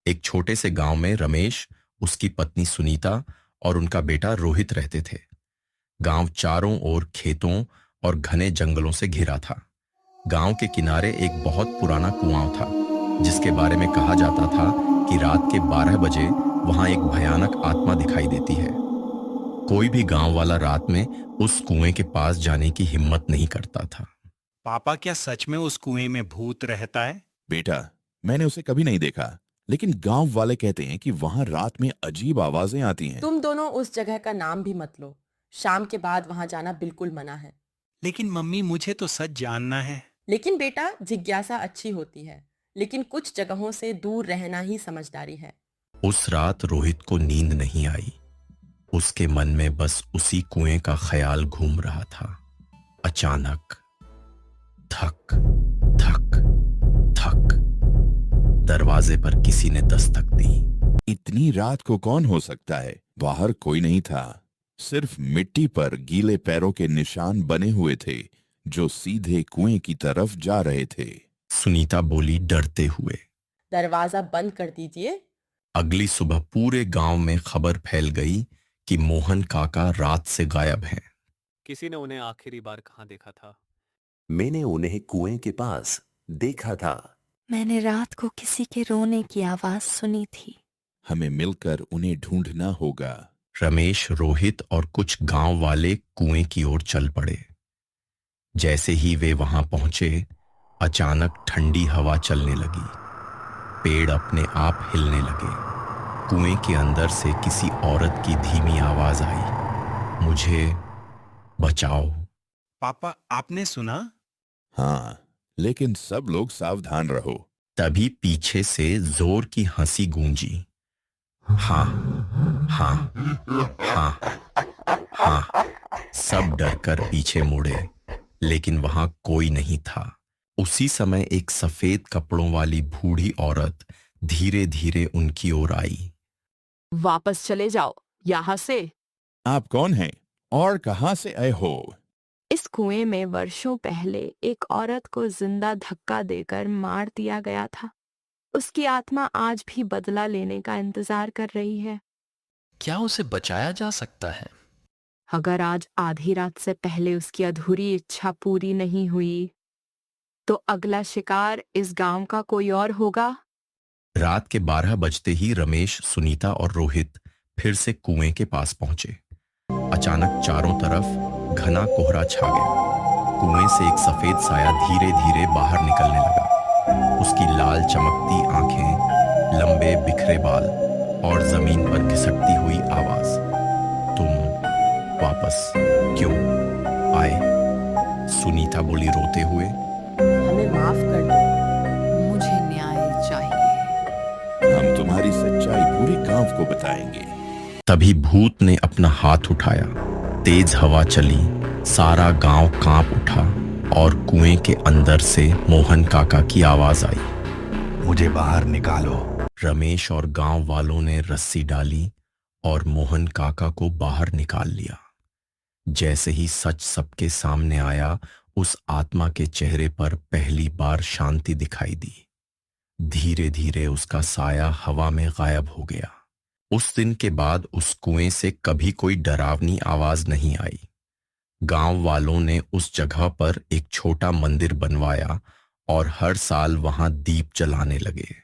एक छोटे से गांव में रमेश, उसकी पत्नी सुनीता और उनका बेटा रोहित रहते थे। गांव चारों ओर खेतों और घने जंगलों से घिरा था। गांव के किनारे एक बहुत पुराना कुआं था, जिसके बारे में कहा जाता था कि रात के 12 बजे वहां एक भयानक आत्मा दिखाई देती है। कोई भी गांव वाला रात में उस कुएं के पास जाने की हिम्मत नहीं करता था। पापा, क्या सच में उस कुएं में भूत रहता है? बेटा, मैंने उसे कभी नहीं देखा, लेकिन गांव वाले कहते हैं कि वहां रात में अजीब आवाजें आती हैं। तुम दोनों उस जगह का नाम भी मत लो। शाम के बाद वहां जाना बिल्कुल मना है। लेकिन मम्मी, मुझे तो सच जानना है। लेकिन बेटा, जिज्ञासा अच्छी होती है, लेकिन कुछ जगहों से दूर रहना ही समझदारी है। उस रात रोहित को नींद नहीं आई। उसके मन में बस उसी कुएं का ख्याल घूम रहा था। अचानक थक थक थक, दरवाजे पर किसी ने दस्तक दी। इतनी रात को कौन हो सकता है? बाहर कोई नहीं था, सिर्फ मिट्टी पर गीले पैरों के निशान बने हुए थे जो सीधे कुएं की तरफ जा रहे थे। सुनीता बोली डरते हुए। दरवाजा बंद कर दीजिए। अगली सुबह पूरे गांव में खबर फैल गई कि मोहन काका रात से गायब हैं। किसी ने उन्हें आखिरी बार कहाँ देखा था? मैंने उन्हें कुएं के पास देखा था। मैंने रात को किसी के रोने की आवाज सुनी थी। हमें मिलकर उन्हें ढूंढना होगा। रमेश, रोहित और कुछ गांव वाले कुएं की ओर चल पड़े। जैसे ही वे वहां पहुंचे, अचानक ठंडी हवा चलने लगी। पेड़ अपने आप हिलने लगे। कुएं के अंदर से किसी औरत की धीमी आवाज आई, मुझे बचाओ। पापा, आपने सुना? हाँ, लेकिन सब लोग सावधान रहो। तभी पीछे से जोर की हंसी गूंजी। हाँ हाँ हाँ हाँ। सब डरकर पीछे मुड़े, लेकिन वहां कोई नहीं था। उसी समय एक सफेद कपड़ों वाली बूढ़ी औरत धीरे धीरे उनकी ओर आई। वापस चले जाओ यहाँ से। आप कौन हैं और कहां से आए हो? इस कुएं में वर्षों पहले एक औरत को जिंदा धक्का देकर मार दिया गया था। उसकी आत्मा आज भी बदला लेने का इंतजार कर रही है। क्या उसे बचाया जा सकता है? अगर आज आधी रात से पहले उसकी अधूरी इच्छा पूरी नहीं हुई, तो अगला शिकार इस गांव का कोई और होगा। रात के 12 बजते ही रमेश, सुनीता और रोहित फिर से कुएं के पास पहुंचे। अचानक चारों तरफ घना कोहरा छा गया। कुएं से एक सफेद साया धीरे धीरे बाहर निकलने लगा। उसकी लाल चमकती आंखें, लंबे बिखरे बाल और जमीन पर घिसटती हुई आवाज, तुम वापस क्यों आए? सुनीता बोली रोते हुए। हमें माफ कर दो। मुझे न्याय चाहिए। हम तुम्हारी सच्चाई पूरे गांव को बताएंगे। तभी भूत ने अपना हाथ उठाया। तेज हवा चली, सारा गांव कांप उठा और कुएं के अंदर से मोहन काका की आवाज आई, मुझे बाहर निकालो। रमेश और गांव वालों ने रस्सी डाली और मोहन काका को बाहर निकाल लिया। जैसे ही सच सबके सामने आया, उस आत्मा के चेहरे पर पहली बार शांति दिखाई दी। धीरे धीरे उसका साया हवा में गायब हो गया। उस दिन के बाद उस कुएं से कभी कोई डरावनी आवाज नहीं आई। गांव वालों ने उस जगह पर एक छोटा मंदिर बनवाया और हर साल वहां दीप जलाने लगे।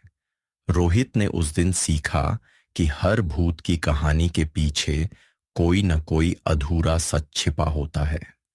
रोहित ने उस दिन सीखा कि हर भूत की कहानी के पीछे कोई न कोई अधूरा सच छिपा होता है।